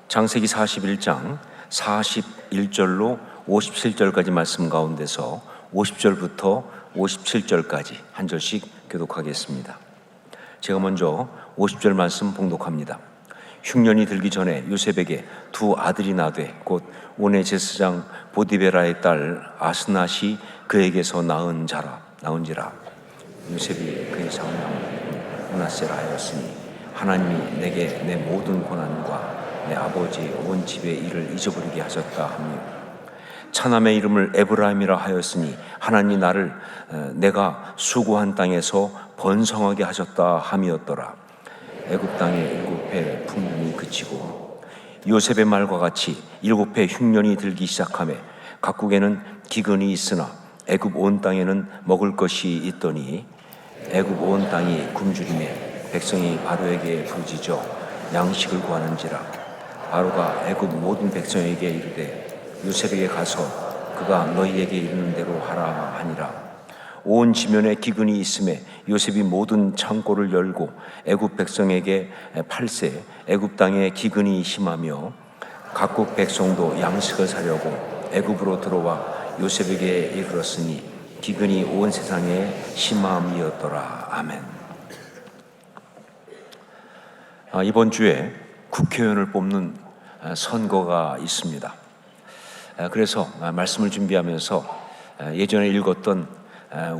창세기 41장 41절로 57절까지 말씀 가운데서 50절부터 57절까지 한 절씩 교독하겠습니다. 제가 먼저 50절 말씀 봉독합니다. 흉년이 들기 전에 요셉에게 두 아들이 나되 곧 온의 제사장 보디베라의 딸 아스낫이 그에게서 낳은지라. 요셉이 그의 장남 므낫세라 하였으니 하나님이 내게 내 모든 고난과 내 아버지 온 집의 일을 잊어버리게 하셨다 하며, 차남의 이름을 에브라임이라 하였으니 하나님이 나를 내가 수고한 땅에서 번성하게 하셨다 함이었더라. 애굽 땅에 7해 풍년이 그치고 요셉의 말과 같이 7해 흉년이 들기 시작하며 각국에는 기근이 있으나 애굽 온 땅에는 먹을 것이 있더니 애굽 온 땅이 굶주리매 백성이 바로에게 부르짖어 양식을 구하는지라. 바로가 애굽 모든 백성에게 이르되 요셉에게 가서 그가 너희에게 이르는 대로 하라 하니라. 온 지면에 기근이 있음에 요셉이 모든 창고를 열고 애굽 백성에게 팔세 애굽 땅에 기근이 심하며 각국 백성도 양식을 사려고 애굽으로 들어와 요셉에게 이르렀으니 기근이 온 세상에 심함이었더라. 아멘. 이번 주에 국회의원을 뽑는 선거가 있습니다. 그래서 말씀을 준비하면서 예전에 읽었던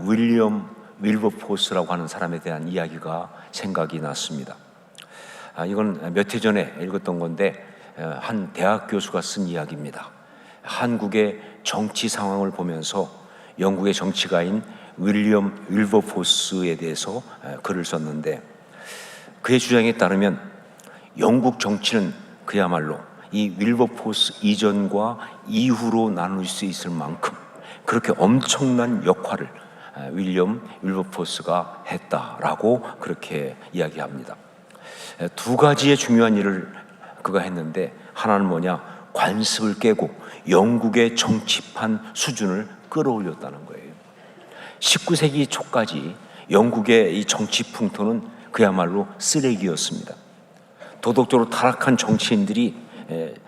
윌리엄 윌버포스라고 하는 사람에 대한 이야기가 생각이 났습니다. 이건 몇 해 전에 읽었던 건데 한 대학 교수가 쓴 이야기입니다. 한국의 정치 상황을 보면서 영국의 정치가인 윌리엄 윌버포스에 대해서 글을 썼는데, 그의 주장에 따르면 영국 정치는 그야말로 이 윌버포스 이전과 이후로 나눌 수 있을 만큼 그렇게 엄청난 역할을 윌리엄 윌버포스가 했다라고 그렇게 이야기합니다. 두 가지의 중요한 일을 그가 했는데, 하나는 뭐냐? 관습을 깨고 영국의 정치판 수준을 끌어올렸다는 거예요. 19세기 초까지 영국의 이 정치 풍토는 그야말로 쓰레기였습니다. 도덕적으로 타락한 정치인들이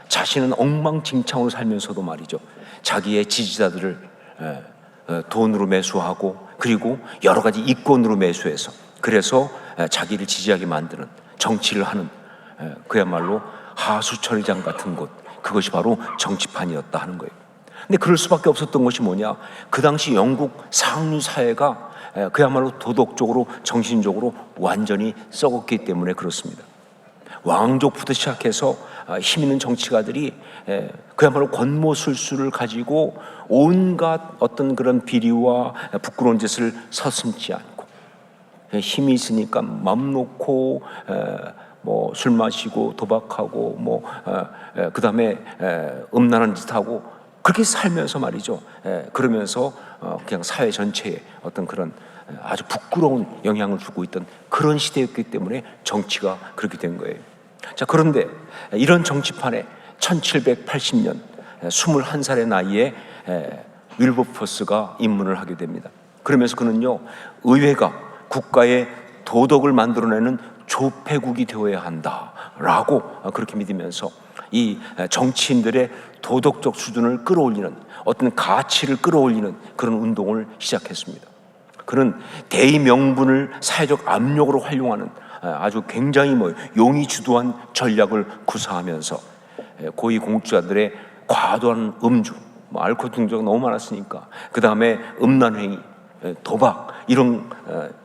자신은 엉망진창으로 살면서도 말이죠, 자기의 지지자들을 돈으로 매수하고 그리고 여러 가지 이권으로 매수해서 그래서 자기를 지지하게 만드는 정치를 하는 그야말로 하수처리장 같은 곳, 그것이 바로 정치판이었다 하는 거예요. 근데 그럴 수밖에 없었던 것이 뭐냐? 그 당시 영국 상류 사회가 그야말로 도덕적으로 정신적으로 완전히 썩었기 때문에 그렇습니다. 왕족부터 시작해서 힘 있는 정치가들이 그야말로 권모술수를 가지고 온갖 어떤 그런 비리와 부끄러운 짓을 서슴지 않고, 힘이 있으니까 맘 놓고 뭐 술 마시고 도박하고 그 다음에 음란한 짓하고 그렇게 살면서 말이죠. 그러면서 그냥 사회 전체에 어떤 그런 아주 부끄러운 영향을 주고 있던 그런 시대였기 때문에 정치가 그렇게 된 거예요. 자, 그런데 이런 정치판에 1780년 21살의 나이에 윌버포스가 입문을 하게 됩니다. 그러면서 그는요, 의회가 국가의 도덕을 만들어내는 조폐국이 되어야 한다라고 그렇게 믿으면서 이 정치인들의 도덕적 수준을 끌어올리는, 어떤 가치를 끌어올리는 그런 운동을 시작했습니다. 그는 대의 명분을 사회적 압력으로 활용하는 아주 굉장히 용이 주도한 전략을 구사하면서 고위 공직자들의 과도한 음주, 알코올 중독이 너무 많았으니까 그 다음에 음란행위, 도박, 이런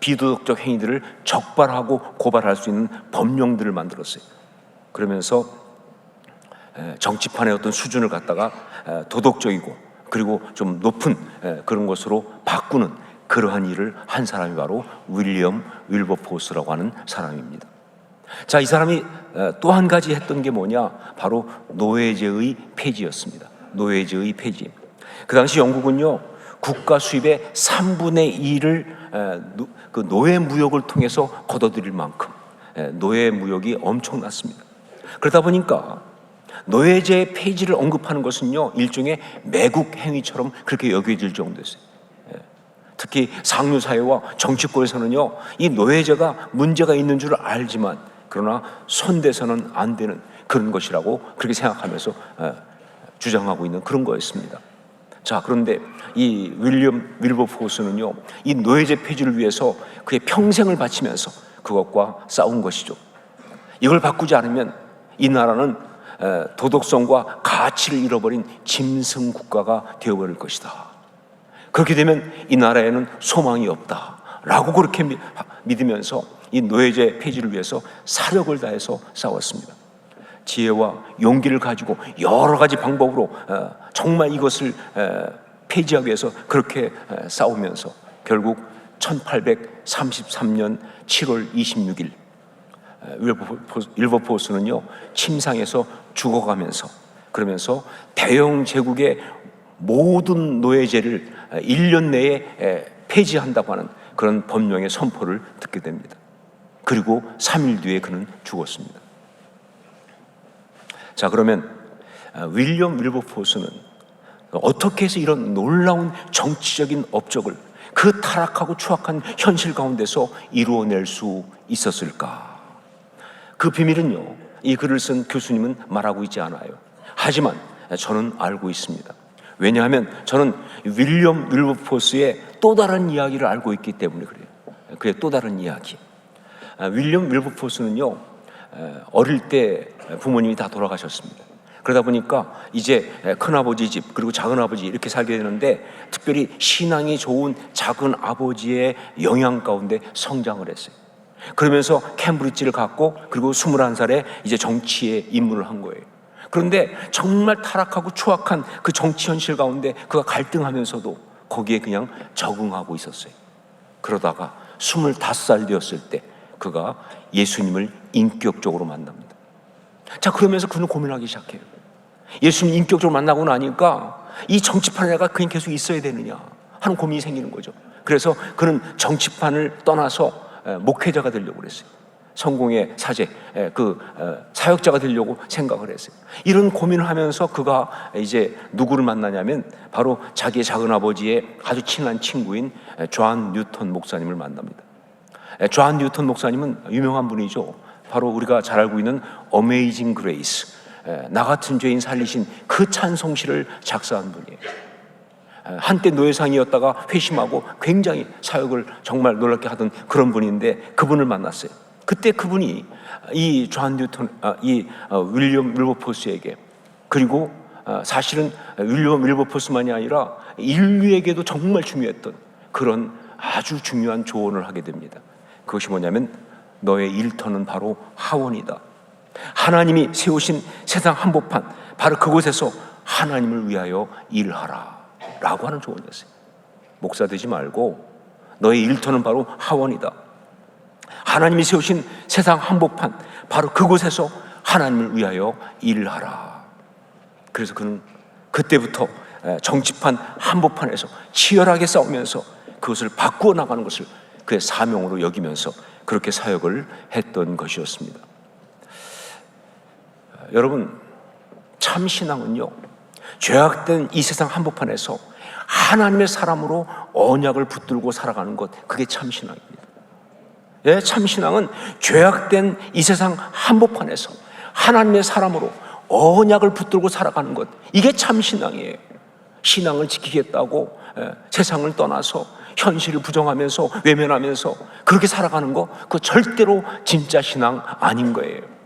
비도덕적 행위들을 적발하고 고발할 수 있는 법령들을 만들었어요. 그러면서 정치판의 어떤 수준을 갖다가 도덕적이고 그리고 좀 높은 그런 것으로 바꾸는 그러한 일을 한 사람이 바로 윌리엄 윌버포스라고 하는 사람입니다. 자, 이 사람이 또 한 가지 했던 게 뭐냐? 바로 노예제의 폐지였습니다. 노예제의 폐지. 그 당시 영국은요, 국가 수입의 3분의 1을 그 노예 무역을 통해서 걷어들일 만큼 노예 무역이 엄청났습니다. 그러다 보니까 노예제 폐지를 언급하는 것은요, 일종의 매국 행위처럼 그렇게 여겨질 정도였어요. 특히 상류 사회와 정치권에서는요, 이 노예제가 문제가 있는 줄 알지만 그러나 손대서는 안 되는 그런 것이라고 그렇게 생각하면서 주장하고 있는 그런 거였습니다. 자, 그런데 이 윌리엄 윌버포스는요, 이 노예제 폐지를 위해서 그의 평생을 바치면서 그것과 싸운 것이죠. 이걸 바꾸지 않으면 이 나라는 도덕성과 가치를 잃어버린 짐승 국가가 되어버릴 것이다. 그렇게 되면 이 나라에는 소망이 없다라고 그렇게 믿으면서 이 노예제 폐지를 위해서 사력을 다해서 싸웠습니다. 지혜와 용기를 가지고 여러 가지 방법으로 정말 이것을 폐지하기 위해서 그렇게 싸우면서 결국 1833년 7월 26일 윌버포스는요, 침상에서 죽어가면서, 그러면서 대영 제국의 모든 노예제를 1년 내에 폐지한다고 하는 그런 법령의 선포를 듣게 됩니다. 그리고 3일 뒤에 그는 죽었습니다. 자, 그러면 윌리엄 윌버포스는 어떻게 해서 이런 놀라운 정치적인 업적을 그 타락하고 추악한 현실 가운데서 이루어낼 수 있었을까? 그 비밀은요, 이 글을 쓴 교수님은 말하고 있지 않아요. 하지만 저는 알고 있습니다. 왜냐하면 저는 윌리엄 윌버포스의 또 다른 이야기를 알고 있기 때문에 그래요. 그의 또 다른 이야기. 윌리엄 윌버포스는요, 어릴 때 부모님이 다 돌아가셨습니다. 그러다 보니까 이제 큰아버지 집 그리고 작은아버지 이렇게 살게 되는데, 특별히 신앙이 좋은 작은아버지의 영향 가운데 성장을 했어요. 그러면서 캠브리지를 갔고, 그리고 21살에 이제 정치에 입문을 한 거예요. 그런데 정말 타락하고 추악한 그 정치 현실 가운데 그가 갈등하면서도 거기에 그냥 적응하고 있었어요. 그러다가 25살 되었을 때 그가 예수님을 인격적으로 만납니다. 자, 그러면서 그는 고민하기 시작해요. 예수님 인격적으로 만나고 나니까 이 정치판에 내가 그냥 계속 있어야 되느냐 하는 고민이 생기는 거죠. 그래서 그는 정치판을 떠나서 목회자가 되려고 그랬어요. 성공의 사제, 사역자가 되려고 생각을 했어요. 이런 고민을 하면서 그가 이제 누구를 만나냐면 바로 자기의 작은아버지의 아주 친한 친구인 존 뉴턴 목사님을 만납니다. 존 뉴턴 목사님은 유명한 분이죠. 바로 우리가 잘 알고 있는 어메이징 그레이스, 나 같은 죄인 살리신 그 찬송시를 작사한 분이에요. 한때 노예상이었다가 회심하고 굉장히 사역을 정말 놀랍게 하던 그런 분인데, 그분을 만났어요. 그때 그분이 이 존 뉴턴, 윌리엄 윌버포스에게, 그리고 사실은 윌리엄 윌버포스만이 아니라 인류에게도 정말 중요했던 그런 아주 중요한 조언을 하게 됩니다. 그것이 뭐냐면, 너의 일터는 바로 하원이다. 하나님이 세우신 세상 한복판, 바로 그곳에서 하나님을 위하여 일하라 라고 하는 조언이었어요. 목사 되지 말고 너의 일터는 바로 하원이다. 하나님이 세우신 세상 한복판, 바로 그곳에서 하나님을 위하여 일하라. 그래서 그는 그때부터 정치판 한복판에서 치열하게 싸우면서 그것을 바꾸어 나가는 것을 그의 사명으로 여기면서 그렇게 사역을 했던 것이었습니다. 여러분, 참 신앙은요, 죄악된 이 세상 한복판에서 하나님의 사람으로 언약을 붙들고 살아가는 것, 그게 참 신앙입니다. 예, 참 신앙은 죄악된 이 세상 한복판에서 하나님의 사람으로 언약을 붙들고 살아가는 것, 이게 참 신앙이에요. 신앙을 지키겠다고 세상을 떠나서 현실을 부정하면서 외면하면서 그렇게 살아가는 거, 그거 절대로 진짜 신앙 아닌 거예요.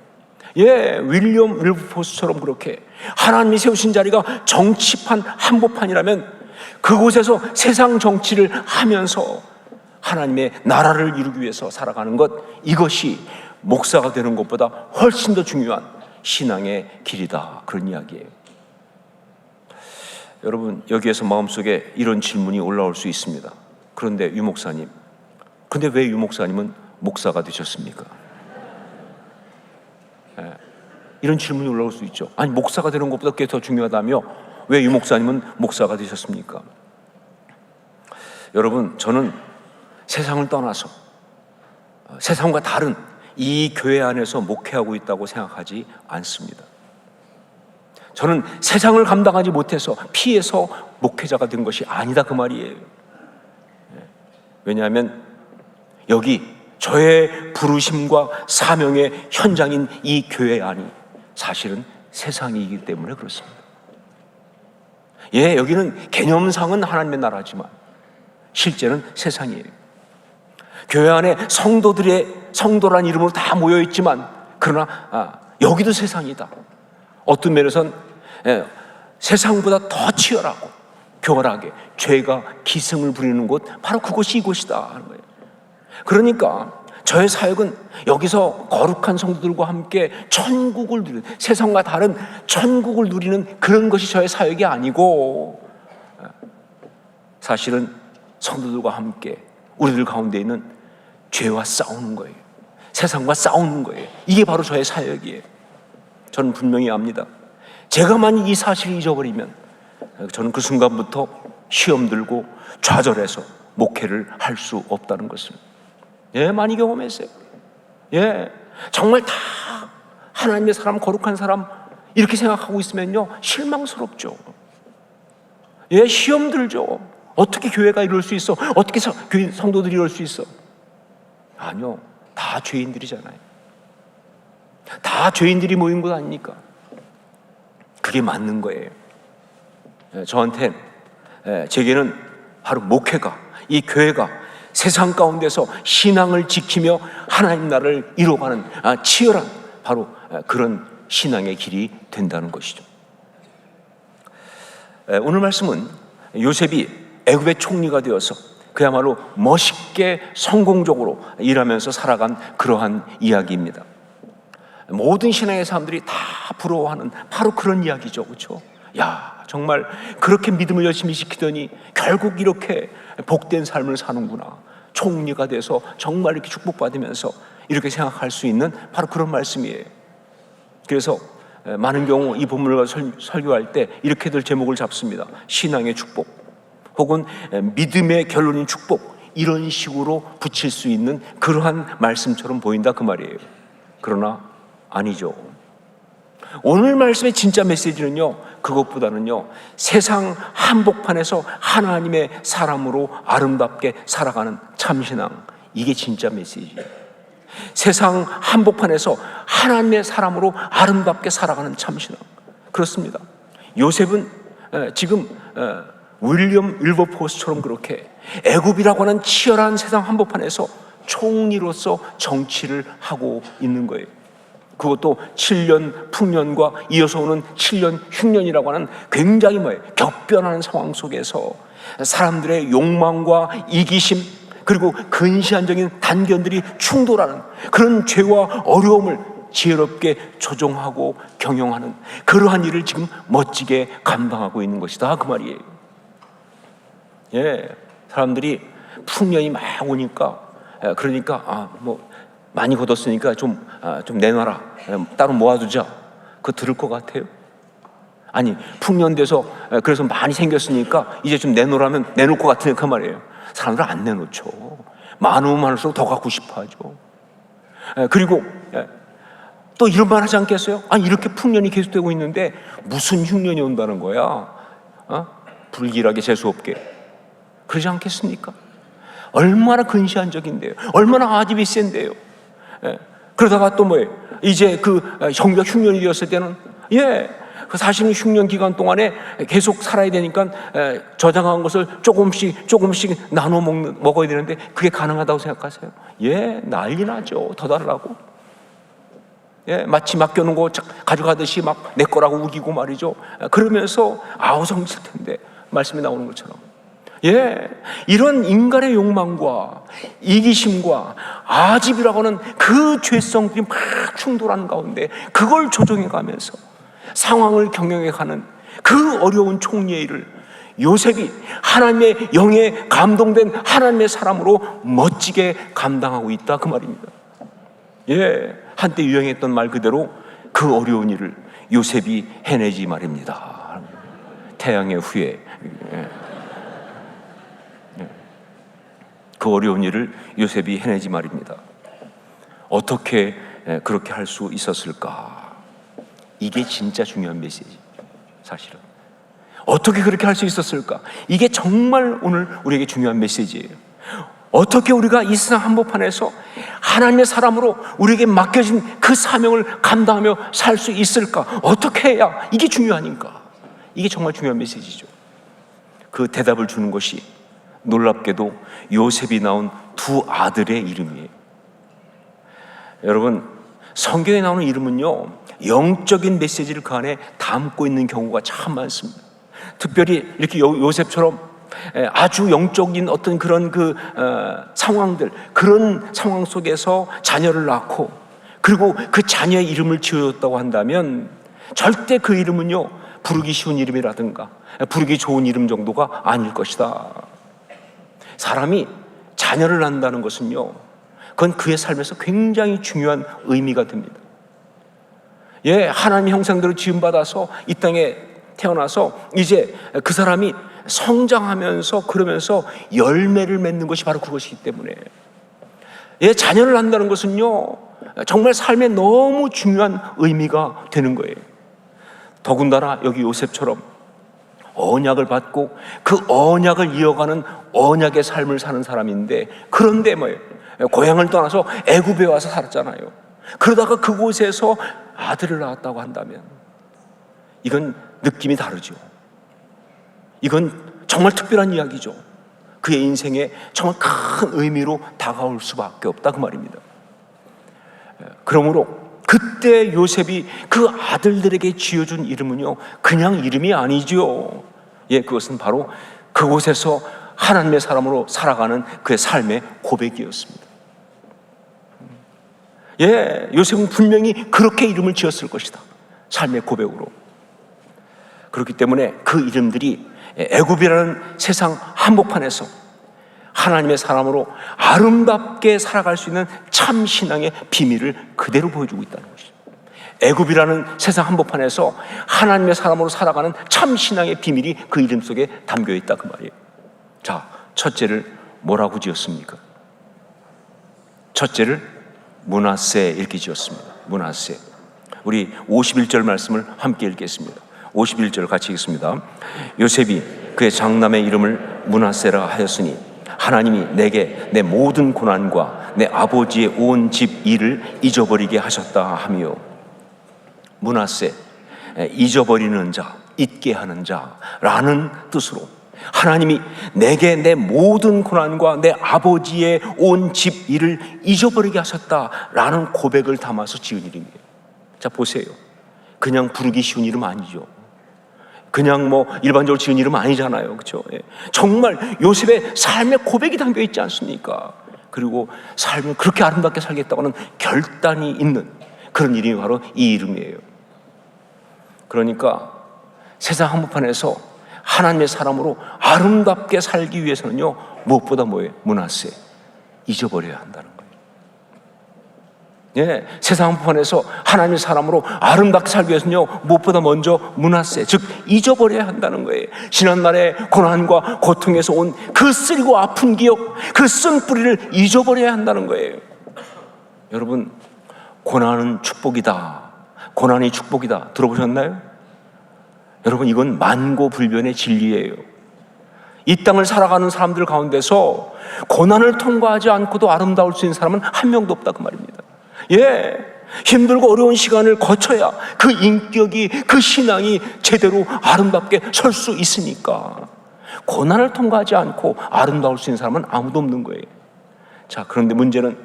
예, 윌리엄 윌버포스처럼 그렇게 하나님이 세우신 자리가 정치판 한복판이라면 그곳에서 세상 정치를 하면서 하나님의 나라를 이루기 위해서 살아가는 것, 이것이 목사가 되는 것보다 훨씬 더 중요한 신앙의 길이다, 그런 이야기예요. 여러분, 여기에서 마음속에 이런 질문이 올라올 수 있습니다. 그런데 유 목사님, 근데 왜 유 목사님은 목사가 되셨습니까? 이런 질문이 올라올 수 있죠. 아니, 목사가 되는 것보다 그게 더 중요하다며 왜 유 목사님은 목사가 되셨습니까? 여러분, 저는 세상을 떠나서 세상과 다른 이 교회 안에서 목회하고 있다고 생각하지 않습니다. 저는 세상을 감당하지 못해서 피해서 목회자가 된 것이 아니다, 그 말이에요. 왜냐하면 여기 저의 부르심과 사명의 현장인 이 교회 안이 사실은 세상이기 때문에 그렇습니다. 예, 여기는 개념상은 하나님의 나라지만 실제는 세상이에요. 교회 안에 성도란 이름으로 다 모여있지만 그러나 여기도 세상이다. 어떤 면에선 세상보다 더 치열하고 교활하게 죄가 기승을 부리는 곳, 바로 그곳이 이곳이다 하는 거예요. 그러니까 저의 사역은 여기서 거룩한 성도들과 함께 천국을 누리는, 세상과 다른 천국을 누리는 그런 것이 저의 사역이 아니고, 사실은 성도들과 함께 우리들 가운데 있는 죄와 싸우는 거예요. 세상과 싸우는 거예요. 이게 바로 저의 사역이에요. 저는 분명히 압니다. 제가 만약 이 사실을 잊어버리면 저는 그 순간부터 시험 들고 좌절해서 목회를 할 수 없다는 것을 많이 경험했어요. 정말 다 하나님의 사람, 거룩한 사람 이렇게 생각하고 있으면요 실망스럽죠. 시험 들죠. 어떻게 교회가 이럴 수 있어? 어떻게 교회 성도들이 이럴 수 있어? 아니요, 다 죄인들이잖아요. 다 죄인들이 모인 것 아닙니까? 그게 맞는 거예요. 저한테, 제게는 바로 목회가, 이 교회가 세상 가운데서 신앙을 지키며 하나님 나라를 이루어가는 치열한 바로 그런 신앙의 길이 된다는 것이죠. 오늘 말씀은 요셉이 애굽의 총리가 되어서 그야말로 멋있게 성공적으로 일하면서 살아간 그러한 이야기입니다. 모든 신앙의 사람들이 다 부러워하는 바로 그런 이야기죠. 그렇죠? 야, 정말 그렇게 믿음을 열심히 지키더니 결국 이렇게 복된 삶을 사는구나. 총리가 돼서 정말 이렇게 축복받으면서 이렇게 생각할 수 있는 바로 그런 말씀이에요. 그래서 많은 경우 이 본문을 설교할 때 이렇게들 제목을 잡습니다. 신앙의 축복, 혹은 믿음의 결론인 축복, 이런 식으로 붙일 수 있는 그러한 말씀처럼 보인다 그 말이에요. 그러나 아니죠. 오늘 말씀의 진짜 메시지는요, 그것보다는요, 세상 한복판에서 하나님의 사람으로 아름답게 살아가는 참신앙, 이게 진짜 메시지예요. 세상 한복판에서 하나님의 사람으로 아름답게 살아가는 참신앙. 그렇습니다. 요셉은 지금 윌리엄 윌버포스처럼 그렇게 애굽이라고 하는 치열한 세상 한복판에서 총리로서 정치를 하고 있는 거예요. 그것도 7년 풍년과 이어서 오는 7년 흉년이라고 하는 굉장히 격변하는 상황 속에서 사람들의 욕망과 이기심, 그리고 근시안적인 단견들이 충돌하는 그런 죄와 어려움을 지혜롭게 조정하고 경영하는 그러한 일을 지금 멋지게 감당하고 있는 것이다 그 말이에요. 사람들이 풍년이 막 오니까, 그러니까 많이 걷었으니까 좀 내놔라, 따로 모아두자, 그거 들을 것 같아요? 아니, 풍년 돼서 그래서 많이 생겼으니까 이제 좀 내놓으라면 내놓을 것 같으니까 말이에요. 사람들은 안 내놓죠. 많으면 많을수록 더 갖고 싶어 하죠. 그리고 또 이런 말 하지 않겠어요? 아니, 이렇게 풍년이 계속되고 있는데 무슨 흉년이 온다는 거야? 불길하게 재수없게. 그러지 않겠습니까? 얼마나 근시안적인데요. 얼마나 아집이 센데요. 그러다가 또 이제 그 정작 흉년이 되었을 때는 그 40년 흉년 기간 동안에 계속 살아야 되니까 저장한 것을 조금씩 나눠 먹어야 되는데 그게 가능하다고 생각하세요? 난리 나죠. 더 달라고. 마치 맡겨놓은 거 가져가듯이 막 내 거라고 우기고 말이죠. 그러면서 아우성칠 텐데, 말씀이 나오는 것처럼. 이런 인간의 욕망과 이기심과 아집이라고 하는 그 죄성들이 막 충돌하는 가운데 그걸 조정해 가면서 상황을 경영해 가는 그 어려운 총리의 일을 요셉이 하나님의 영에 감동된 하나님의 사람으로 멋지게 감당하고 있다 그 말입니다. 한때 유행했던 말 그대로 그 어려운 일을 요셉이 해내지 말입니다. 태양의 후예. 그 어려운 일을 요셉이 해내지 말입니다. 어떻게 그렇게 할 수 있었을까? 이게 진짜 중요한 메시지. 사실은 어떻게 그렇게 할 수 있었을까? 이게 정말 오늘 우리에게 중요한 메시지예요. 어떻게 우리가 이 세상 한복판에서 하나님의 사람으로 우리에게 맡겨진 그 사명을 감당하며 살 수 있을까? 어떻게 해야? 이게 중요하니까. 이게 정말 중요한 메시지죠. 그 대답을 주는 것이 놀랍게도 요셉이 낳은 두 아들의 이름이에요. 여러분, 성경에 나오는 이름은요, 영적인 메시지를 그 안에 담고 있는 경우가 참 많습니다. 특별히 이렇게 요셉처럼 아주 영적인 어떤 그런 상황들, 그런 상황 속에서 자녀를 낳고 그리고 그 자녀의 이름을 지어줬다고 한다면 절대 그 이름은요, 부르기 쉬운 이름이라든가 부르기 좋은 이름 정도가 아닐 것이다. 사람이 자녀를 낳는다는 것은요, 그건 그의 삶에서 굉장히 중요한 의미가 됩니다. 하나님의 형상대로 지음받아서 이 땅에 태어나서 이제 그 사람이 성장하면서 그러면서 열매를 맺는 것이 바로 그것이기 때문에 자녀를 낳는다는 것은요, 정말 삶에 너무 중요한 의미가 되는 거예요. 더군다나 여기 요셉처럼 언약을 받고 그 언약을 이어가는 언약의 삶을 사는 사람인데, 그런데 고향을 떠나서 애굽에 와서 살았잖아요. 그러다가 그곳에서 아들을 낳았다고 한다면 이건 느낌이 다르죠. 이건 정말 특별한 이야기죠. 그의 인생에 정말 큰 의미로 다가올 수밖에 없다, 그 말입니다. 그러므로 그때 요셉이 그 아들들에게 지어준 이름은요, 그냥 이름이 아니죠. 그것은 바로 그곳에서 하나님의 사람으로 살아가는 그의 삶의 고백이었습니다. 요셉은 분명히 그렇게 이름을 지었을 것이다, 삶의 고백으로. 그렇기 때문에 그 이름들이 애굽이라는 세상 한복판에서 하나님의 사람으로 아름답게 살아갈 수 있는 참 신앙의 비밀을 그대로 보여주고 있다는 것이죠. 애굽이라는 세상 한복판에서 하나님의 사람으로 살아가는 참 신앙의 비밀이 그 이름 속에 담겨 있다, 그 말이에요. 자, 첫째를 뭐라고 지었습니까? 첫째를 므낫세 이렇게 지었습니다. 므낫세. 우리 51절 말씀을 함께 읽겠습니다. 51절 같이 읽습니다. 요셉이 그의 장남의 이름을 므낫세라 하였으니 하나님이 내게 내 모든 고난과 내 아버지의 온 집 일을 잊어버리게 하셨다 하며, 므낫세, 잊어버리는 자, 잊게 하는 자라는 뜻으로 하나님이 내게 내 모든 고난과 내 아버지의 온 집 일을 잊어버리게 하셨다라는 고백을 담아서 지은 이름이에요. 자, 보세요. 그냥 부르기 쉬운 이름 아니죠. 그냥 일반적으로 지은 이름 아니잖아요. 그렇죠? 정말 요셉의 삶의 고백이 담겨 있지 않습니까? 그리고 삶을 그렇게 아름답게 살겠다고는 결단이 있는 그런 이름이 바로 이 이름이에요. 그러니까 세상 한복판에서 하나님의 사람으로 아름답게 살기 위해서는요, 무엇보다 므낫세, 잊어버려야 한다는 거예요. 세상 한복판에서 하나님의 사람으로 아름답게 살기 위해서는요, 무엇보다 먼저 므낫세, 즉 잊어버려야 한다는 거예요. 지난날의 고난과 고통에서 온 그 쓰리고 아픈 기억, 그 쓴 뿌리를 잊어버려야 한다는 거예요. 여러분, 고난은 축복이다, 고난이 축복이다 들어보셨나요? 여러분, 이건 만고불변의 진리예요. 이 땅을 살아가는 사람들 가운데서 고난을 통과하지 않고도 아름다울 수 있는 사람은 한 명도 없다, 그 말입니다. 힘들고 어려운 시간을 거쳐야 그 인격이, 그 신앙이 제대로 아름답게 설 수 있으니까 고난을 통과하지 않고 아름다울 수 있는 사람은 아무도 없는 거예요. 자, 그런데 문제는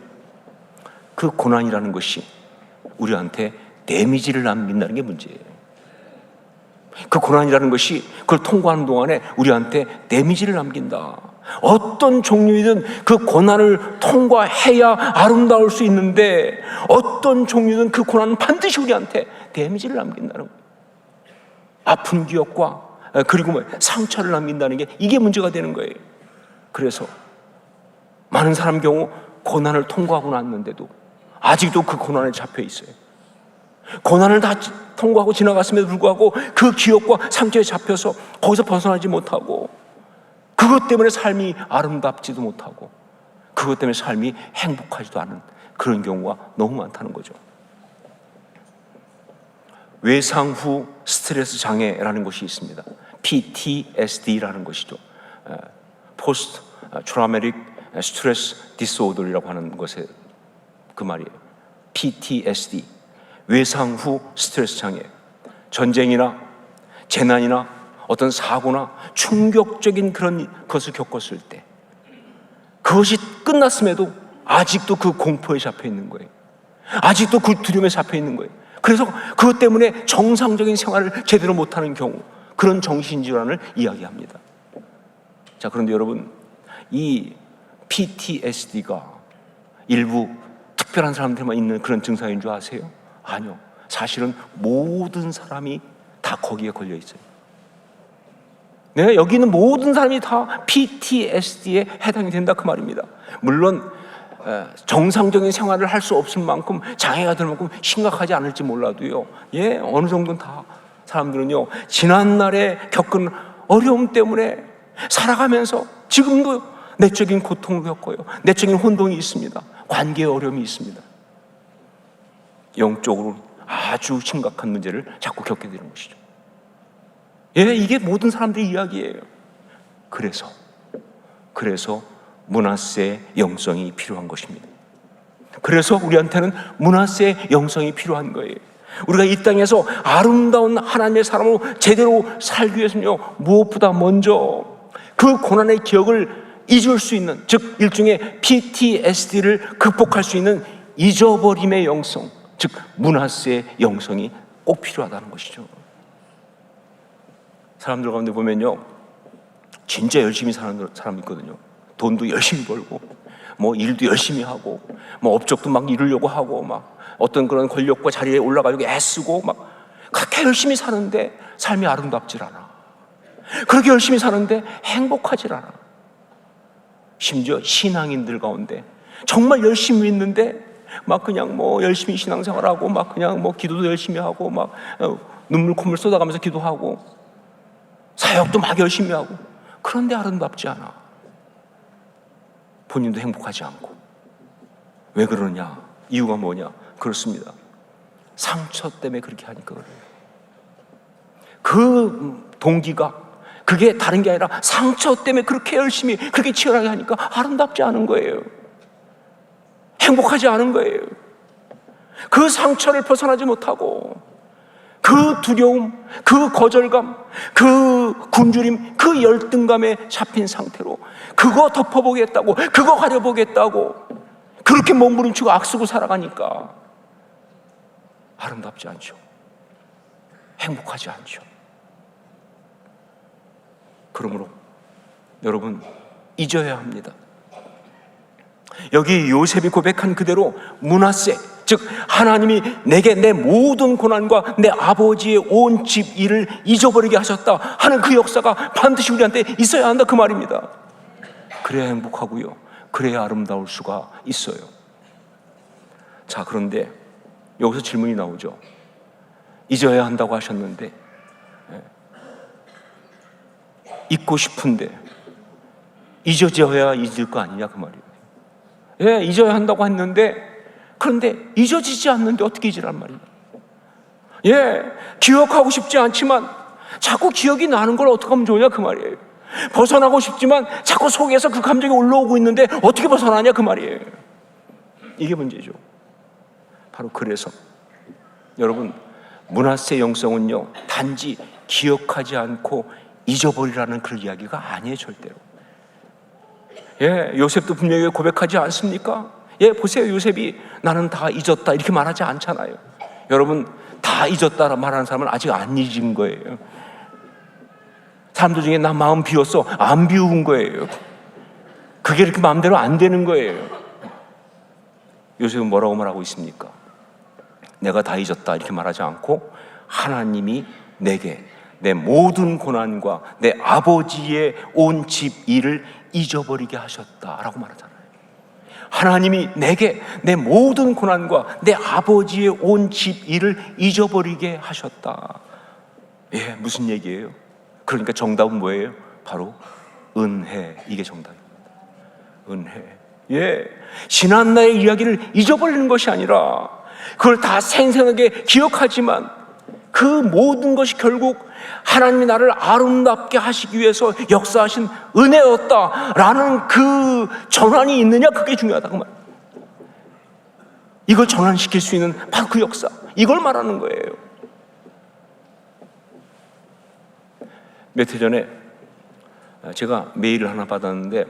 그 고난이라는 것이 우리한테 데미지를 남긴다는 게 문제예요. 그 고난이라는 것이 그걸 통과하는 동안에 우리한테 데미지를 남긴다. 어떤 종류이든 그 고난을 통과해야 아름다울 수 있는데, 어떤 종류든 그 고난은 반드시 우리한테 데미지를 남긴다는 거예요. 아픈 기억과 그리고 상처를 남긴다는 게, 이게 문제가 되는 거예요. 그래서 많은 사람 경우 고난을 통과하고 났는데도 아직도 그 고난에 잡혀 있어요. 고난을 다 통과하고 지나갔음에도 불구하고 그 기억과 상처에 잡혀서 거기서 벗어나지 못하고, 그것 때문에 삶이 아름답지도 못하고, 그것 때문에 삶이 행복하지도 않은 그런 경우가 너무 많다는 거죠. 외상 후 스트레스 장애라는 것이 있습니다. PTSD라는 것이죠. Post Traumatic Stress Disorder이라고 하는 것에 그 말이에요. PTSD, 외상 후 스트레스 장애. 전쟁이나 재난이나 어떤 사고나 충격적인 그런 것을 겪었을 때 그것이 끝났음에도 아직도 그 공포에 잡혀 있는 거예요. 아직도 그 두려움에 잡혀 있는 거예요. 그래서 그것 때문에 정상적인 생활을 제대로 못하는 경우, 그런 정신질환을 이야기합니다. 자, 그런데 여러분, 이 PTSD가 일부 특별한 사람들만 있는 그런 증상인 줄 아세요? 아니요. 사실은 모든 사람이 다 거기에 걸려 있어요. 네, 여기 있는 모든 사람이 다 PTSD에 해당이 된다 그 말입니다. 물론 정상적인 생활을 할 수 없을 만큼, 장애가 될 만큼 심각하지 않을지 몰라도요, 예, 어느 정도는 다 사람들은요, 지난날에 겪은 어려움 때문에 살아가면서 지금도 내적인 고통을 겪어요. 내적인 혼동이 있습니다. 관계의 어려움이 있습니다. 영적으로 아주 심각한 문제를 자꾸 겪게 되는 것이죠. 예, 이게 모든 사람들의 이야기예요. 그래서 문하세 영성이 필요한 것입니다. 그래서 우리한테는 문하세 영성이 필요한 거예요. 우리가 이 땅에서 아름다운 하나님의 사람으로 제대로 살기 위해서는요, 무엇보다 먼저 그 고난의 기억을 잊을 수 있는, 즉 일종의 PTSD를 극복할 수 있는 잊어버림의 영성, 즉 문하세의 영성이 꼭 필요하다는 것이죠. 사람들 가운데 보면요, 진짜 열심히 사는 사람 있거든요. 돈도 열심히 벌고, 뭐 일도 열심히 하고, 뭐 업적도 막 이루려고 하고, 막 어떤 그런 권력과 자리에 올라가려고 애쓰고, 막 그렇게 열심히 사는데 삶이 아름답질 않아. 그렇게 열심히 사는데 행복하질 않아. 심지어 신앙인들 가운데 정말 열심히 믿는데 막 그냥 뭐 열심히 신앙생활하고, 막 그냥 뭐 기도도 열심히 하고, 막 눈물 콧물 쏟아가면서 기도하고, 사역도 막 열심히 하고, 그런데 아름답지 않아. 본인도 행복하지 않고. 왜 그러냐? 이유가 뭐냐? 그렇습니다. 상처 때문에 그렇게 하니까 그래요. 그 동기가 그게 다른 게 아니라 상처 때문에 그렇게 열심히, 그렇게 치열하게 하니까 아름답지 않은 거예요. 행복하지 않은 거예요. 그 상처를 벗어나지 못하고, 그 두려움, 그 거절감, 그 굶주림, 그 열등감에 잡힌 상태로 그거 덮어보겠다고, 그거 가려보겠다고 그렇게 몸부림치고 악쓰고 살아가니까 아름답지 않죠. 행복하지 않죠. 그러므로 여러분, 잊어야 합니다. 여기 요셉이 고백한 그대로 문하세, 즉 하나님이 내게 내 모든 고난과 내 아버지의 온 집 일을 잊어버리게 하셨다 하는 그 역사가 반드시 우리한테 있어야 한다 그 말입니다. 그래야 행복하고요, 그래야 아름다울 수가 있어요. 자, 그런데 여기서 질문이 나오죠. 잊어야 한다고 하셨는데, 잊고 싶은데 잊어져야 잊을 거 아니냐 그 말이에요. 예, 잊어야 한다고 했는데, 그런데 잊어지지 않는데 어떻게 잊으란 말이에요. 예, 기억하고 싶지 않지만 자꾸 기억이 나는 걸 어떻게 하면 좋으냐 그 말이에요. 벗어나고 싶지만 자꾸 속에서 그 감정이 올라오고 있는데 어떻게 벗어나냐 그 말이에요. 이게 문제죠. 바로 그래서 여러분, 문하세 영성은요, 단지 기억하지 않고 잊어버리라는 그런 이야기가 아니에요, 절대로. 예, 요셉도 분명히 고백하지 않습니까? 예, 보세요. 요셉이 나는 다 잊었다 이렇게 말하지 않잖아요. 여러분, 다 잊었다라 말하는 사람은 아직 안 잊은 거예요. 사람들 중에 나 마음 비웠어, 안 비운 거예요. 그게 이렇게 마음대로 안 되는 거예요. 요셉은 뭐라고 말하고 있습니까? 내가 다 잊었다 이렇게 말하지 않고 하나님이 내게 내 모든 고난과 내 아버지의 온 집 일을 잊어버리게 하셨다라고 말하잖아요. 하나님이 내게 내 모든 고난과 내 아버지의 온 집 일을 잊어버리게 하셨다. 예, 무슨 얘기예요? 그러니까 정답은 뭐예요? 바로 은혜. 이게 정답입니다. 은혜. 예, 지난날의 이야기를 잊어버리는 것이 아니라 그걸 다 생생하게 기억하지만 그 모든 것이 결국 하나님이 나를 아름답게 하시기 위해서 역사하신 은혜였다라는 그 전환이 있느냐, 그게 중요하다 그 말. 이걸 전환시킬 수 있는 바로 그 역사, 이걸 말하는 거예요. 몇 해 전에 제가 메일을 하나 받았는데,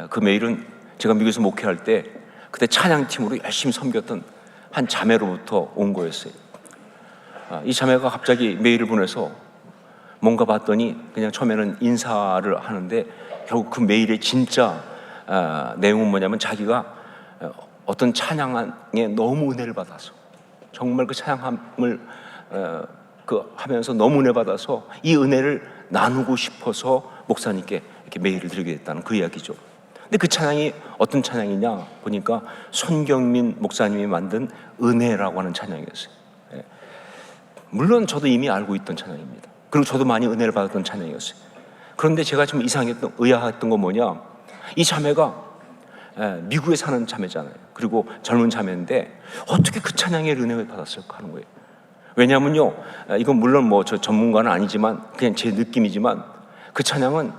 그 메일은 제가 미국에서 목회할 때 그때 찬양팀으로 열심히 섬겼던 한 자매로부터 온 거였어요. 이 자매가 갑자기 메일을 보내서 뭔가 봤더니 그냥 처음에는 인사를 하는데, 결국 그 메일의 진짜 내용은 뭐냐면, 자기가 어떤 찬양에 너무 은혜를 받아서, 정말 그 찬양함을 하면서 너무 은혜 받아서 이 은혜를 나누고 싶어서 목사님께 이렇게 메일을 드리게 됐다는 그 이야기죠. 근데 그 찬양이 어떤 찬양이냐 보니까 손경민 목사님이 만든 은혜라고 하는 찬양이었어요. 물론 저도 이미 알고 있던 찬양입니다. 그리고 저도 많이 은혜를 받았던 찬양이었어요. 그런데 제가 좀 의아했던 건 뭐냐, 이 자매가 미국에 사는 자매잖아요. 그리고 젊은 자매인데 어떻게 그 찬양의 은혜를 받았을까 하는 거예요. 왜냐하면요, 이건 물론 뭐 저 전문가는 아니지만 그냥 제 느낌이지만, 그 찬양은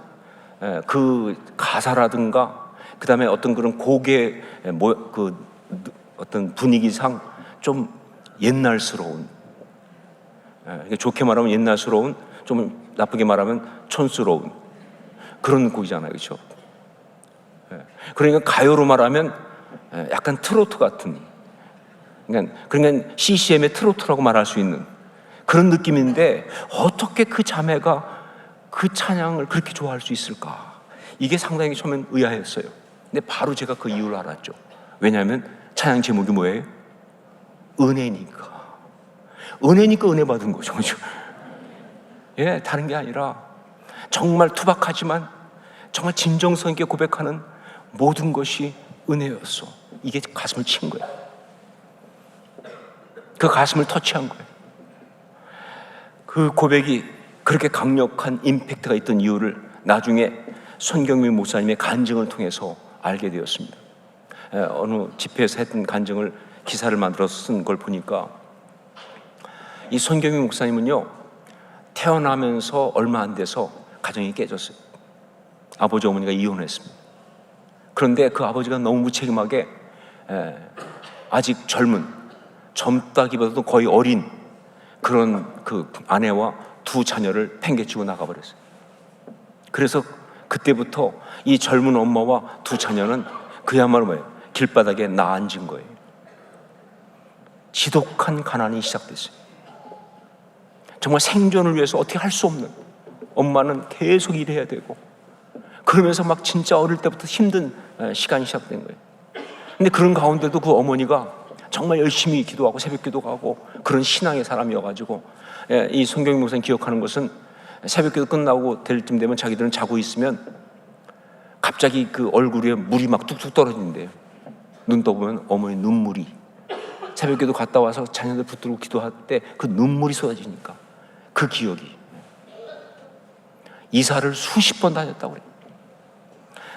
그 가사라든가 그 다음에 어떤 그런 곡의 어떤 분위기상 좀 옛날스러운, 좋게 말하면 옛날스러운, 좀 나쁘게 말하면 촌스러운 그런 곡이잖아요, 그렇죠? 그러니까 가요로 말하면 약간 트로트 같은, 그러니까 CCM의 트로트라고 말할 수 있는 그런 느낌인데, 어떻게 그 자매가 그 찬양을 그렇게 좋아할 수 있을까? 이게 상당히 처음엔 의아했어요. 근데 바로 제가 그 이유를 알았죠. 왜냐하면 찬양 제목이 뭐예요? 은혜니까. 은혜니까 은혜 받은 거죠, 그렇죠? 예, 다른 게 아니라 정말 투박하지만 정말 진정성 있게 고백하는 모든 것이 은혜였어. 이게 가슴을 친 거예요. 그 가슴을 터치한 거예요. 그 고백이 그렇게 강력한 임팩트가 있던 이유를 나중에 손경민 목사님의 간증을 통해서 알게 되었습니다. 어느 집회에서 했던 간증을 기사를 만들어서 쓴 걸 보니까, 이 손경민 목사님은요, 태어나면서 얼마 안 돼서 가정이 깨졌어요. 아버지 어머니가 이혼했습니다. 그런데 그 아버지가 너무 무책임하게 아직 젊다기보다도 거의 어린 그런 그 아내와 두 자녀를 팽개치고 나가버렸어요. 그래서 그때부터 이 젊은 엄마와 두 자녀는 그야말로 뭐예요? 길바닥에 나앉은 거예요. 지독한 가난이 시작됐어요. 정말 생존을 위해서 어떻게 할 수 없는, 엄마는 계속 일해야 되고, 그러면서 막 진짜 어릴 때부터 힘든 시간이 시작된 거예요. 근데 그런 가운데도 그 어머니가 정말 열심히 기도하고 새벽 기도하고 그런 신앙의 사람이어가지고, 이 손경민 목사님 기억하는 것은, 새벽 기도 끝나고 될 쯤 되면 자기들은 자고 있으면 갑자기 그 얼굴에 물이 막 뚝뚝 떨어진대요. 눈 떠보면 어머니 눈물이, 새벽 기도 갔다 와서 자녀들 붙들고 기도할 때 그 눈물이 쏟아지니까, 그 기억이. 이사를 수십 번 다녔다고 그래요.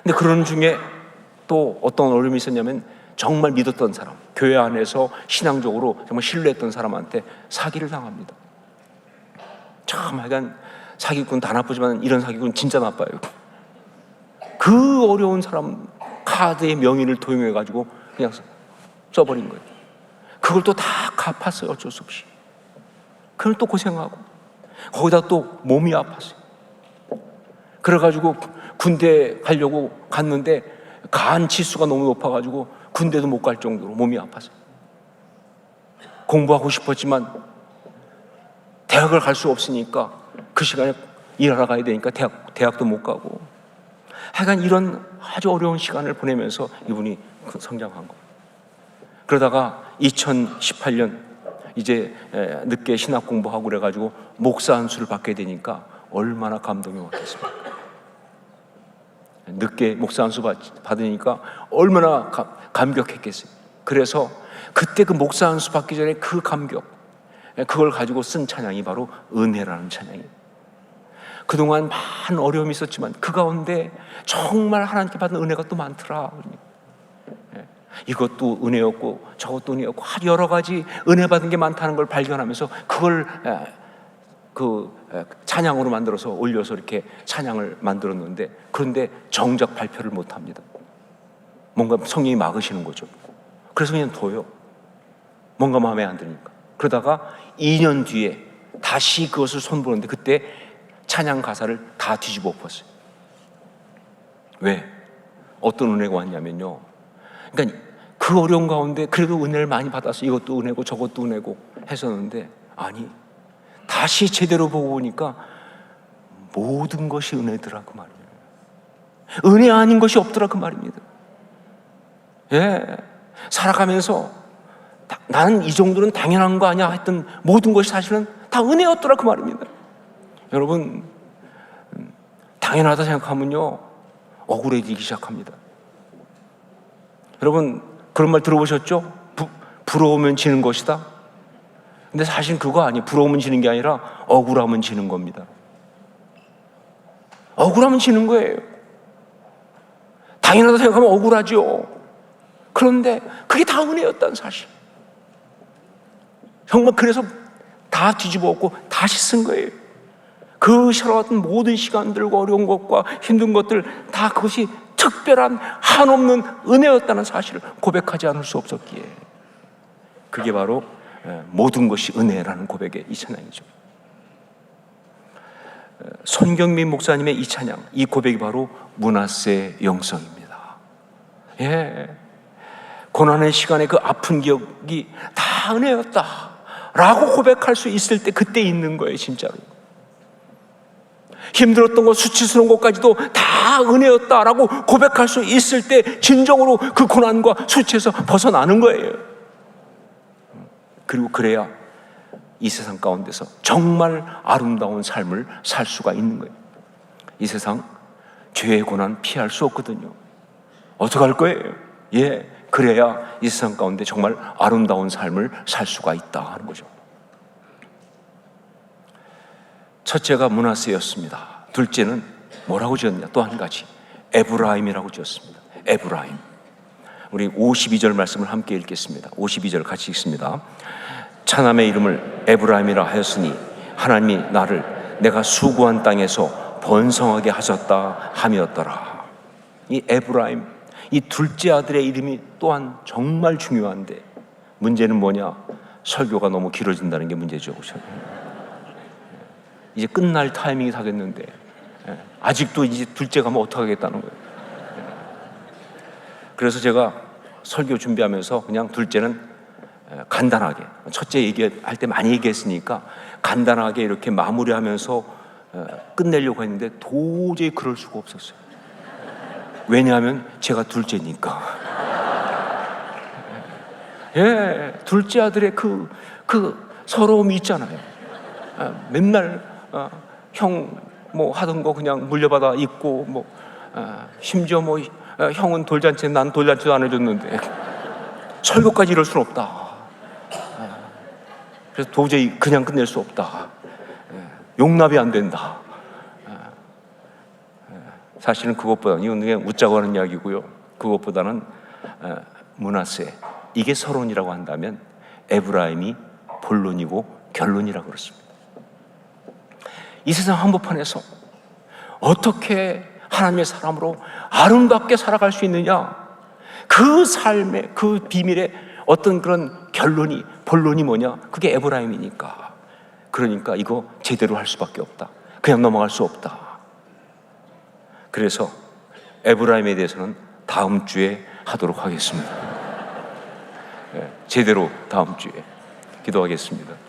근데 그런 중에 또 어떤 어려움이 있었냐면, 정말 믿었던 사람, 교회 안에서 신앙적으로 정말 신뢰했던 사람한테 사기를 당합니다. 참, 하여간 사기꾼 다 나쁘지만 이런 사기꾼 진짜 나빠요. 그 어려운 사람 카드의 명의를 도용해가지고 그냥 써버린 거예요. 그걸 또 다 갚았어요, 어쩔 수 없이. 그럼 또 고생하고, 거기다 또 몸이 아팠어요. 그래가지고 군대 가려고 갔는데 간 지수가 너무 높아가지고 군대도 못 갈 정도로 몸이 아팠어요. 공부하고 싶었지만 대학을 갈 수 없으니까 그 시간에 일하러 가야 되니까 대학도 못 가고, 하여간 이런 아주 어려운 시간을 보내면서 이분이 성장한 거예요. 그러다가 2018년 이제 늦게 신학 공부하고 그래가지고 목사 안수를 받게 되니까 얼마나 감동이 왔겠습니까? 늦게 목사 안수 받으니까 얼마나 감격했겠어요. 그래서 그때 그 목사 안수 받기 전에 그 감격, 그걸 가지고 쓴 찬양이 바로 은혜라는 찬양이에요. 그동안 많은 어려움이 있었지만 그 가운데 정말 하나님께 받은 은혜가 또 많더라. 이것도 은혜였고 저것도 은혜였고 아주 여러 가지 은혜 받은 게 많다는 걸 발견하면서 그걸 찬양으로 만들어서 올려서 이렇게 찬양을 만들었는데, 그런데 정작 발표를 못합니다. 뭔가 성령이 막으시는 거죠. 그래서 그냥 둬요. 뭔가 마음에 안 드니까. 그러다가 2년 뒤에 다시 그것을 손보는데 그때 찬양 가사를 다 뒤집어 엎었어요. 왜? 어떤 은혜가 왔냐면요, 그러니까 그 어려운 가운데 그래도 은혜를 많이 받아서 이것도 은혜고 저것도 은혜고 했었는데, 아니, 다시 제대로 보고 보니까 모든 것이 은혜더라 그 말이에요. 은혜 아닌 것이 없더라 그 말입니다. 예, 살아가면서 나는 이 정도는 당연한 거 아니야 했던 모든 것이 사실은 다 은혜였더라 그 말입니다. 여러분, 당연하다 생각하면요 억울해지기 시작합니다. 여러분, 그런 말 들어보셨죠? 부러우면 지는 것이다. 근데 사실 그거 아니에요. 부러우면 지는 게 아니라 억울하면 지는 겁니다. 억울하면 지는 거예요. 당연하다 생각하면 억울하죠. 그런데 그게 다 은혜였다는 사실. 정말 그래서 다 뒤집어 엎고 다시 쓴 거예요. 그 싫어했던 모든 시간들과 어려운 것과 힘든 것들 다 그것이 특별한 한없는 은혜였다는 사실을 고백하지 않을 수 없었기에, 그게 바로 모든 것이 은혜라는 고백의 이 찬양이죠. 손경민 목사님의 이 찬양, 이 고백이 바로 므낫세의 영성입니다. 예, 고난의 시간에 그 아픈 기억이 다 은혜였다 라고 고백할 수 있을 때 그때 있는 거예요. 진짜로 힘들었던 것, 수치스러운 것까지도 다 은혜였다라고 고백할 수 있을 때 진정으로 그 고난과 수치에서 벗어나는 거예요. 그리고 그래야 이 세상 가운데서 정말 아름다운 삶을 살 수가 있는 거예요. 이 세상 죄의 고난 피할 수 없거든요. 어떡할 거예요? 예, 그래야 이 세상 가운데 정말 아름다운 삶을 살 수가 있다 하는 거죠. 첫째가 므낫세였습니다. 둘째는 뭐라고 지었냐? 또 한 가지, 에브라임이라고 지었습니다. 에브라임. 우리 52절 말씀을 함께 읽겠습니다. 52절 같이 읽습니다. 차남의 이름을 에브라임이라 하였으니 하나님이 나를 내가 수고한 땅에서 번성하게 하셨다 함이었더라. 이 에브라임, 이 둘째 아들의 이름이 또한 정말 중요한데, 문제는 뭐냐? 설교가 너무 길어진다는 게 문제죠. 이제 끝날 타이밍이 다 됐는데 아직도 이제 둘째 가면 어떡하겠다는 거예요. 그래서 제가 설교 준비하면서 그냥 둘째는 간단하게, 첫째 얘기할 때 많이 얘기했으니까 간단하게 이렇게 마무리하면서 끝내려고 했는데 도저히 그럴 수가 없었어요. 왜냐하면 제가 둘째니까. 예, 둘째 아들의 그 서러움이 있잖아요. 맨날 형 뭐 하던 거 그냥 물려받아 입고, 심지어 형은 돌잔치, 난 돌잔치도 안 해줬는데 설교까지 이럴 수는 없다. 그래서 도저히 그냥 끝낼 수 없다. 용납이 안 된다. 사실은 그것보다는, 이건 그냥 웃자고 하는 이야기고요, 그것보다는 므낫세, 이게 서론이라고 한다면 에브라임이 본론이고 결론이라고 그렇습니다. 이 세상 한복판에서 어떻게 하나님의 사람으로 아름답게 살아갈 수 있느냐, 그 삶의 그 비밀의 어떤 그런 결론이, 본론이 뭐냐? 그게 에브라임이니까. 그러니까 이거 제대로 할 수밖에 없다. 그냥 넘어갈 수 없다. 그래서 에브라임에 대해서는 다음 주에 하도록 하겠습니다. 제대로 다음 주에 기도하겠습니다.